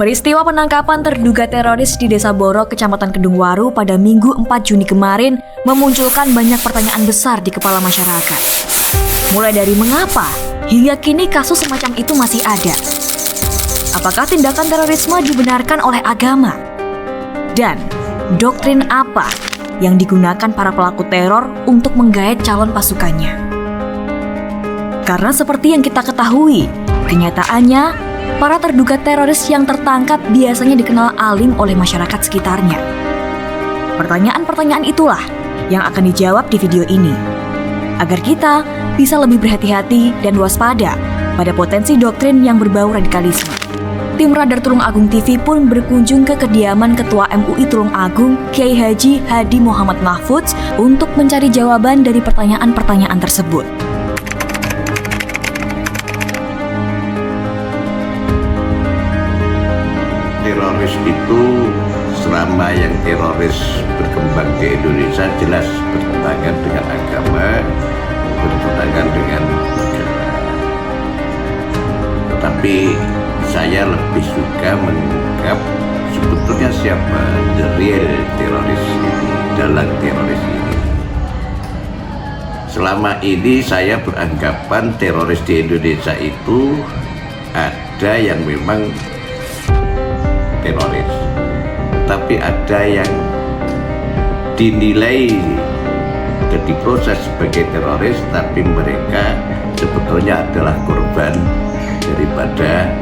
Peristiwa penangkapan terduga teroris di Desa Borok, Kecamatan Kedungwaru pada Minggu 4 Juni kemarin memunculkan banyak pertanyaan besar di kepala masyarakat. Mulai dari mengapa hingga kini kasus semacam itu masih ada? Apakah tindakan terorisme dibenarkan oleh agama? Dan doktrin apa yang digunakan para pelaku teror untuk menggait calon pasukannya? Karena seperti yang kita ketahui, kenyataannya para terduga teroris yang tertangkap biasanya dikenal alim oleh masyarakat sekitarnya. Pertanyaan-pertanyaan itulah yang akan dijawab di video ini, agar kita bisa lebih berhati-hati dan waspada pada potensi doktrin yang berbau radikalisme. Tim Radar Tulung Agung TV pun berkunjung ke kediaman Ketua MUI Tulung Agung, Kiai Haji Hadi Muhammad Mahfudz, untuk mencari jawaban dari pertanyaan-pertanyaan tersebut. Teroris itu selama yang teroris berkembang di Indonesia jelas bertentangan dengan agama, bertentangan dengan negara. Tetapi saya lebih suka mengungkap sebetulnya siapa the real teroris ini, dalang teroris ini. Selama ini saya beranggapan teroris di Indonesia itu ada yang memang teroris, tapi ada yang dinilai dan diproses sebagai teroris, tapi mereka sebetulnya adalah korban daripada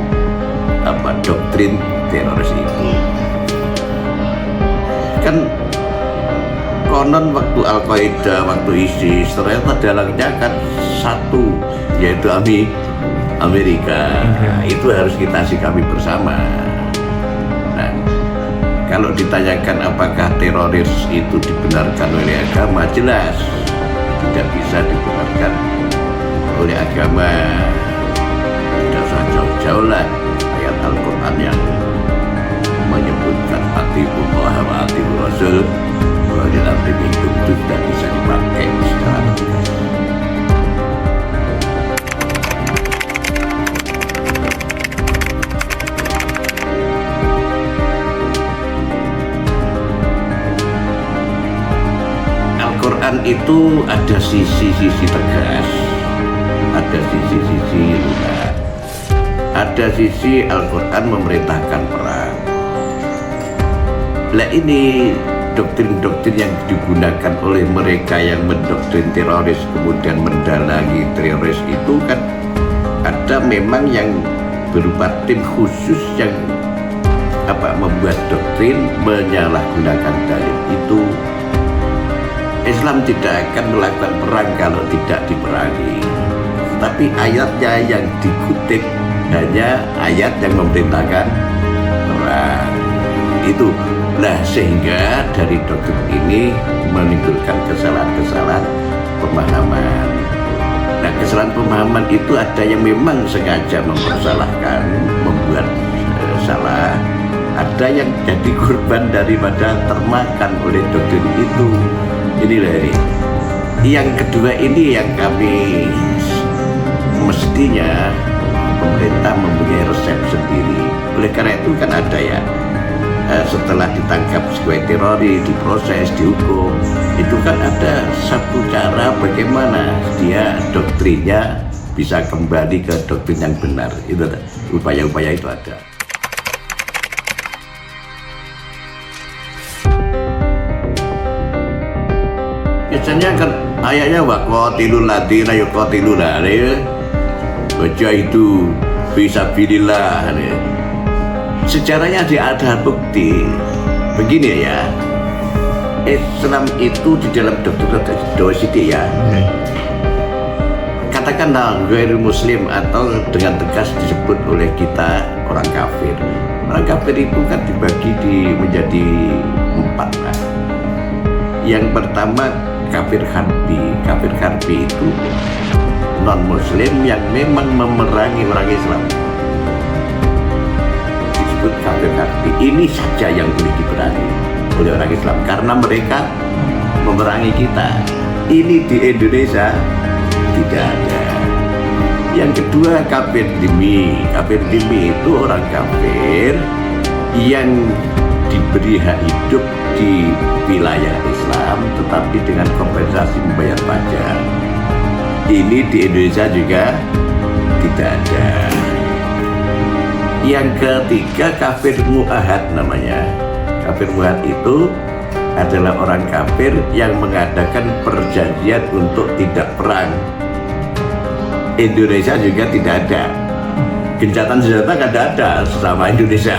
doktrin teroris itu. Kan konon waktu Al-Qaeda, waktu ISIS, ternyata dalangnya kan satu, yaitu Amerika. Nah, itu harus kita sikapi bersama. Nah, kalau ditanyakan apakah teroris itu dibenarkan oleh agama, jelas tidak bisa dibenarkan oleh agama. Tidak usah jauh-jauh lah ayat Al-Quran yang menyebutkan atiullah wa atiur rasul wa ulil amri minkum itu tidak bisa dipakai secara tegas. Al-Quran itu ada sisi-sisi tegas, ada sisi-sisi lunak. Ada sisi Al-Quran memerintahkan perang. Nah, ini doktrin-doktrin yang digunakan oleh mereka yang mendoktrin teroris kemudian mendalangi teroris itu kan ada memang yang berupa tim khusus yang membuat doktrin menyalahgunakan dalil itu. Islam tidak akan melakukan perang kalau tidak diperangi. Tapi ayatnya yang dikutip hanya ayat yang memerintahkan perang. Itu. Nah, sehingga dari doktrin ini menimbulkan kesalahan-kesalahan pemahaman. Nah, kesalahan pemahaman itu ada yang memang sengaja mempersalahkan, membuat salah. Ada yang jadi korban daripada termakan oleh doktrin itu. Inilah ini. Yang kedua ini yang kami mestinya pemerintah mempunyai resep sendiri. Oleh karena itu kan ada ya, setelah ditangkap sebagai teroris, diproses, dihukum, itu kan ada satu cara bagaimana dia doktrinnya bisa kembali ke doktrin yang benar. Itu upaya-upaya itu ada. Biasanya kan ayatnya waqatilul ladzina yuqatiluna baca itu fisabilillah. Sejarahnya ada bukti begini ya. Islam itu di dalam doktrin ya, katakanlah ghairi muslim atau dengan tegas disebut oleh kita orang kafir. Orang kafir itu kan dibagi menjadi 4 lah. Yang pertama kafir harbi. Kafir harbi itu non muslim yang memang memerangi orang Islam, disebut kafir harbi. Ini saja yang boleh diperangi oleh orang Islam karena mereka memerangi kita. Ini di Indonesia tidak ada. Yang kedua kafir dhimmi. Kafir dhimmi itu orang kafir yang diberi hak hidup di wilayah Islam tetapi dengan kompensasi membayar pajak. Ini di Indonesia juga tidak ada. Yang ketiga, kafir mu'ahad namanya. Kafir mu'ahad itu adalah orang kafir yang mengadakan perjanjian untuk tidak perang. Indonesia juga tidak ada. Gencatan senjata kan ada sama Indonesia.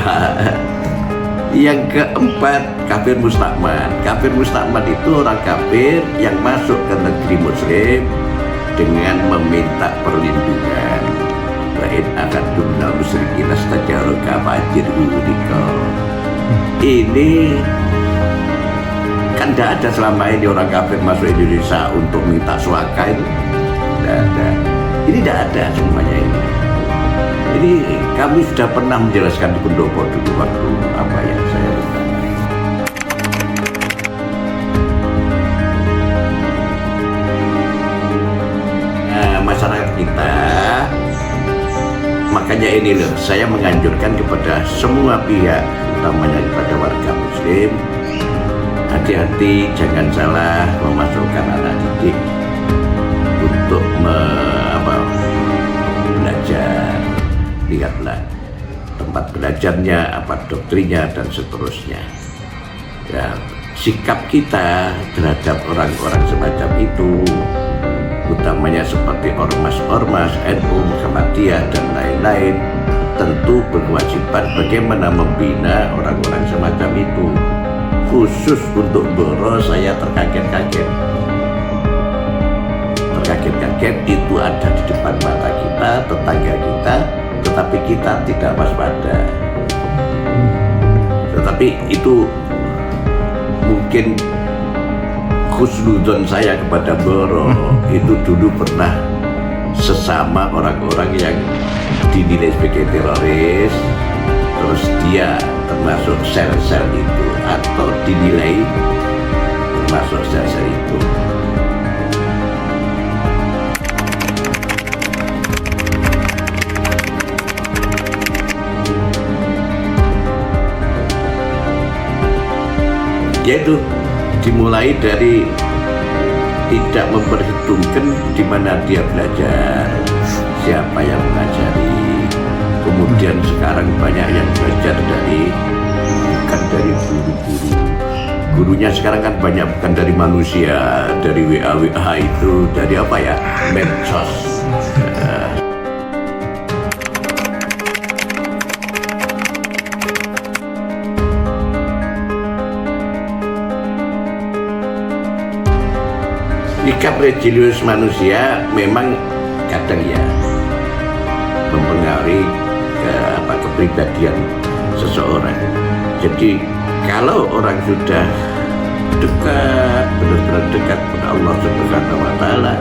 Yang keempat, kafir mustakman. Kafir mustakman itu orang kafir yang masuk ke negeri muslim dengan meminta perlindungan. Baik akan dumnal musyrikin astajaroka fajir uriko. Ini kan tidak ada selama ini orang kafir masuk Indonesia untuk minta suaka itu. Tidak ada. Ini tidak ada semuanya ini. Ini kami sudah pernah menjelaskan di pendopo dulu waktu apa yang saya lupa. Masyarakat kita, makanya ini loh, saya menganjurkan kepada semua pihak, utamanya kepada warga muslim, hati-hati, jangan salah memasukkan anak didik untuk belajar. Lihatlah tempat belajarnya, apa doktrinnya dan seterusnya. Ya, sikap kita terhadap orang-orang semacam itu, utamanya seperti ormas-ormas NU, Muhammadiyah dan lain-lain, tentu berkewajiban bagaimana membina orang-orang semacam itu. Khusus untuk Boro saya terkaget-kaget. Terkaget-kaget itu ada di depan mata kita, tetangga kita, tetapi kita tidak waspada. Tetapi itu mungkin khusnudzon saya kepada Boro itu dulu pernah sesama orang-orang yang dinilai sebagai teroris, terus dia termasuk sel-sel itu atau dinilai termasuk sel-sel itu. Yaitu dimulai dari tidak memperhitungkan di mana dia belajar, siapa yang mengajari. Kemudian sekarang banyak yang belajar bukan dari guru-guru. Gurunya sekarang kan banyak bukan dari manusia, dari WA itu, dari apa ya, medsos. Sikap religius manusia memang kadang ya mempengaruhi kepribadian seseorang. Jadi kalau orang sudah dekat, benar-benar dekat kepada Allah Subhanahu wa Ta'ala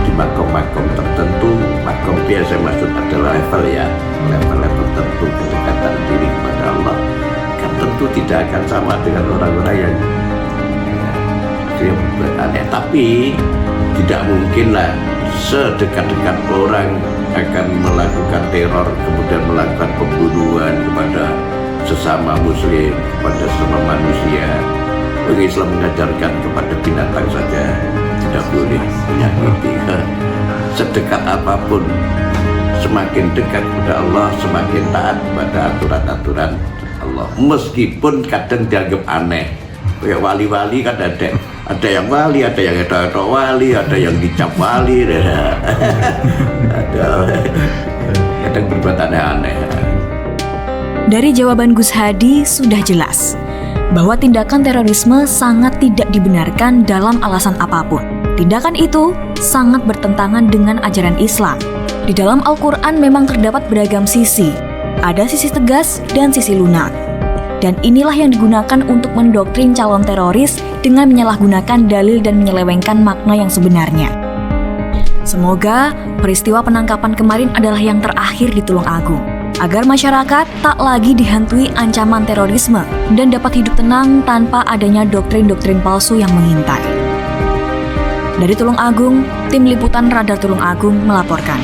di makom-makom tertentu, makom biasa maksud adalah level ya, level-level tertentu kedekatan diri kepada Allah, kan tentu tidak akan sama dengan orang-orang yang berbuat aneh. Tapi tidak mungkinlah sedekat-dekat orang akan melakukan teror, kemudian melakukan pembunuhan kepada sesama muslim, kepada sesama manusia. Islam mengajarkan kepada binatang saja tidak boleh menyakiti. Sedekat apapun, semakin dekat kepada Allah, semakin taat pada aturan-aturan Allah, meskipun kadang dianggap aneh. Kayak wali-wali kan ada yang wali, ada yang etok-etok wali, ada yang dicap wali, ada kadang berbuat aneh-aneh. Dari jawaban Gus Hadi sudah jelas bahwa tindakan terorisme sangat tidak dibenarkan dalam alasan apapun. Tindakan itu sangat bertentangan dengan ajaran Islam. Di dalam Al-Quran memang terdapat beragam sisi. Ada sisi tegas dan sisi lunak. Dan inilah yang digunakan untuk mendoktrin calon teroris dengan menyalahgunakan dalil dan menyelewengkan makna yang sebenarnya. Semoga peristiwa penangkapan kemarin adalah yang terakhir di Tulung Agung, agar masyarakat tak lagi dihantui ancaman terorisme dan dapat hidup tenang tanpa adanya doktrin-doktrin palsu yang mengintai. Dari Tulung Agung, tim liputan Radar Tulung Agung melaporkan.